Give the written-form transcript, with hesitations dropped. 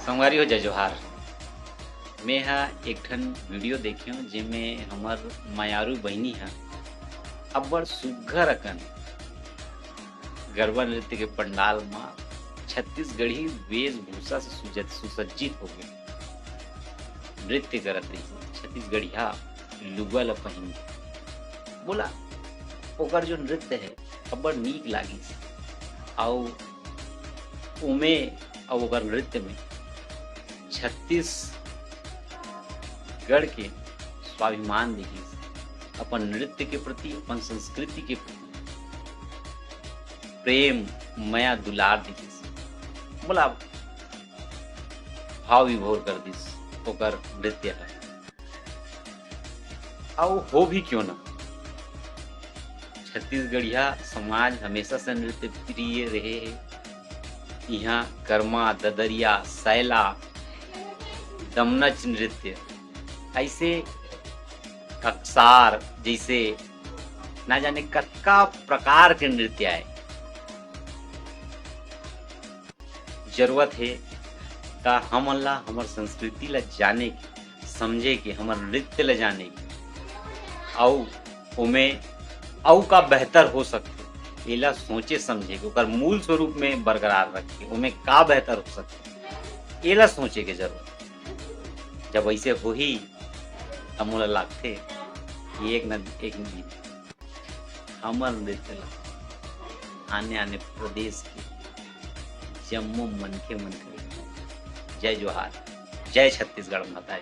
संगवारी हो जय जोहार। मैं हा एक ठन वीडियो देखियो जेमें हमर मायारू बहिनी हा अब्बड़ सुग्घर अकन गरबा नृत्य के पंडाल मा छत्तीसगढ़ी वेशभूषा से सुसज्जित होके नृत्य करत रही। छत्तीसगढ़िया लुगा ल पहिन के बोला ओकर जो नृत्य है अब्बड़ नीक लागिस। आउ उमे और ओकर नृत्य में छत्तीसगढ़ के स्वाभिमान दिखिस, अपन नृत्य के प्रति, अपन संस्कृति के प्रति प्रेम माया दुलार दिखिस। बोला भाव विभोर कर दिस ओकर नृत्य है। आओ हो भी क्यों ना, छत्तीसगढ़िया समाज हमेशा से नृत्य प्रिय रहे है। यहाँ कर्मा, ददरिया, सैला, दमनच नृत्य, ऐसे कक्सार जैसे ना जाने कतका प्रकार के नृत्य आए। जरूरत है का हमन ला हमर संस्कृति ला जाने के, समझे के, हमर नृत्य ला जाने के, आउ उमे आउ का बेहतर हो सकते एला सोचे समझे के, ओकर मूल स्वरूप में बरकरार रखे उमे का बेहतर हो सकते एला सोचे के जरूरत। जब ऐसे हो ही तब मोला लगते कि एक न एक दिन हमर नृत्य ला आने आने प्रदेश के जम्मू मनखे मन करे। जय जोहार, जय छत्तीसगढ़ माता।